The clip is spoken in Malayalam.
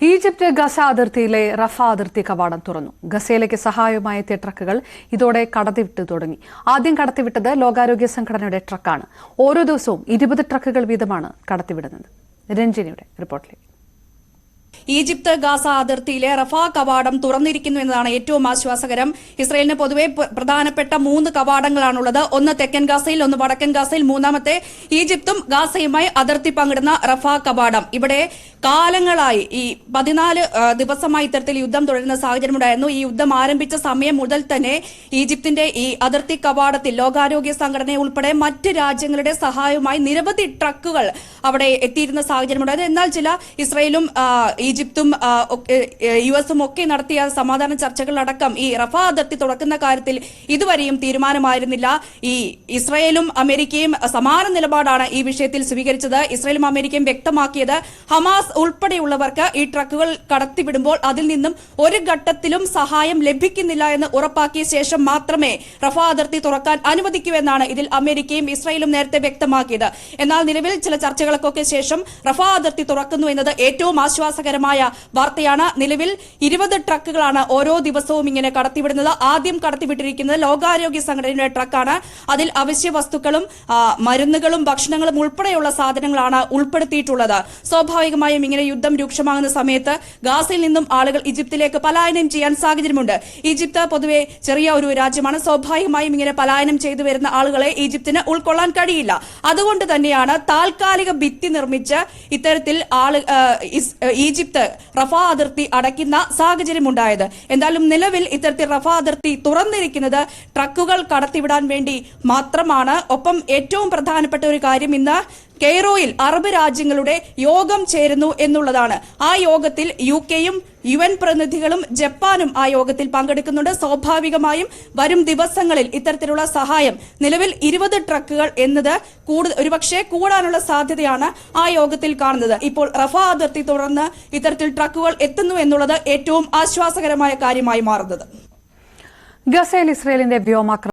ഈജിപ്ത് ഗസ അതിർത്തിയിലെ റഫ അതിർത്തി കവാടം തുറന്നു. ഗസയിലേക്ക് സഹായവുമായി എത്തിയ ട്രക്കുകൾ ഇതോടെ കടത്തിവിട്ടു തുടങ്ങി. ആദ്യം കടത്തിവിട്ടത് ലോകാരോഗ്യ സംഘടനയുടെ ട്രക്കാണ്. ഓരോ ദിവസവും 20 ട്രക്കുകൾ വീതമാണ് കടത്തിവിടുന്നത്. രഞ്ജിനിയുടെ റിപ്പോർട്ടിലേക്ക്. ഈജിപ്ത് ഗാസ അതിർത്തിയിലെ റഫ കവാടം തുറന്നിരിക്കുന്നു എന്നതാണ് ഏറ്റവും ആശ്വാസകരം. ഇസ്രയേലിന് പൊതുവെ പ്രധാനപ്പെട്ട 3 കവാടങ്ങളാണുള്ളത്. ഒന്ന് തെക്കൻ ഗാസയിൽ, ഒന്ന് വടക്കൻ ഗാസയിൽ, മൂന്നാമത്തെ ഈജിപ്തും ഗാസയുമായി അതിർത്തി പങ്കിടുന്ന റഫ കവാടം. ഇവിടെ കാലങ്ങളായി ഈ 14 ദിവസമായി ഇത്തരത്തിൽ യുദ്ധം തുടരുന്ന സാഹചര്യമുണ്ടായിരുന്നു. ഈ യുദ്ധം ആരംഭിച്ച സമയം മുതൽ തന്നെ ഈജിപ്തിന്റെ ഈ അതിർത്തി കവാടത്തിൽ ലോകാരോഗ്യ സംഘടന ഉൾപ്പെടെ മറ്റ് രാജ്യങ്ങളുടെ സഹായവുമായി നിരവധി ട്രക്കുകൾ അവിടെ എത്തിയിരുന്ന സാഹചര്യമുണ്ടായിരുന്നു. എന്നാൽ ചില ഇസ്രയേലും ഈജിപ്തും യുഎസും ഒക്കെ നടത്തിയ സമാധാന ചർച്ചകളടക്കം ഈ റഫ അതിർത്തി തുറക്കുന്ന കാര്യത്തിൽ ഇതുവരെയും തീരുമാനമായിരുന്നില്ല. ഈ ഇസ്രയേലും അമേരിക്കയും സമാന നിലപാടാണ് ഈ വിഷയത്തിൽ സ്വീകരിച്ചത്. ഇസ്രയേലും അമേരിക്കയും വ്യക്തമാക്കിയത് ഹമാസ് ഉൾപ്പെടെയുള്ളവർക്ക് ഈ ട്രക്കുകൾ കടത്തിവിടുമ്പോൾ അതിൽ നിന്നും ഒരു ഘട്ടത്തിലും സഹായം ലഭിക്കുന്നില്ല എന്ന് ഉറപ്പാക്കിയ ശേഷം മാത്രമേ റഫ അതിർത്തി തുറക്കാൻ അനുവദിക്കൂ എന്നാണ് ഇതിൽ അമേരിക്കയും ഇസ്രയേലും നേരത്തെ വ്യക്തമാക്കിയത്. എന്നാൽ നിലവിൽ ചില ചർച്ചകൾക്കൊക്കെ ശേഷം റഫ അതിർത്തി തുറക്കുന്നു എന്നത് ഏറ്റവും ആശ്വാസകരമായ വാർത്തയാണ്. നിലവിൽ 20 ട്രക്കുകളാണ് ഓരോ ദിവസവും ഇങ്ങനെ കടത്തിവിടുന്നത്. ആദ്യം കടത്തിവിട്ടിരിക്കുന്നത് ലോകാരോഗ്യ സംഘടനയുടെ ട്രക്കാണ്. അതിൽ അവശ്യ വസ്തുക്കളും മരുന്നുകളും ഭക്ഷണങ്ങളും ഉൾപ്പെടെയുള്ള സാധനങ്ങളാണ് ഉൾപ്പെടുത്തിയിട്ടുള്ളത്. സ്വാഭാവികമായും ഇങ്ങനെ യുദ്ധം രൂക്ഷമാകുന്ന സമയത്ത് ഗാസയിൽ നിന്നും ആളുകൾ ഈജിപ്തിലേക്ക് പലായനം ചെയ്യാൻ സാഹചര്യമുണ്ട്. ഈജിപ്ത് പൊതുവെ ചെറിയ ഒരു രാജ്യമാണ്. സ്വാഭാവികമായും ഇങ്ങനെ പലായനം ചെയ്തു വരുന്ന ആളുകളെ ഈജിപ്തിന് ഉൾക്കൊള്ളാൻ കഴിയില്ല. അതുകൊണ്ട് തന്നെയാണ് താൽക്കാലിക ഭിത്തി നിർമ്മിച്ച് ഇത്തരത്തിൽ ഈജിപ്ത് റഫ അതിർത്തി അടയ്ക്കുന്ന സാഹചര്യമുണ്ടായത്. എന്തായാലും നിലവിൽ ഇത്തരത്തിൽ റഫ അതിർത്തി തുറന്നിരിക്കുന്നത് ട്രക്കുകൾ കടത്തിവിടാൻ വേണ്ടി മാത്രമാണ്. ഒപ്പം ഏറ്റവും പ്രധാനപ്പെട്ട ഒരു കാര്യം, ഇന്ന് കെയ്റോയിൽ അറബ് രാജ്യങ്ങളുടെ യോഗം ചേരുന്നു എന്നുള്ളതാണ്. ആ യോഗത്തിൽ യുകെയും UN പ്രതിനിധികളും ജപ്പാനും ആ യോഗത്തിൽ പങ്കെടുക്കുന്നുണ്ട്. സ്വാഭാവികമായും വരും ദിവസങ്ങളിൽ ഇത്തരത്തിലുള്ള സഹായം, നിലവിൽ 20 ട്രക്കുകൾ എന്നത് ഒരുപക്ഷെ കൂടാനുള്ള സാധ്യതയാണ് ആ യോഗത്തിൽ കാണുന്നത്. ഇപ്പോൾ റഫ അതിർത്തി തുറന്ന് ഇത്തരത്തിൽ ട്രക്കുകൾ എത്തുന്നു എന്നുള്ളത് ഏറ്റവും ആശ്വാസകരമായ കാര്യമായി മാറുന്നത്. ഗസയിൽ ഇസ്രയേലിന്റെ വ്യോമാക്രമണം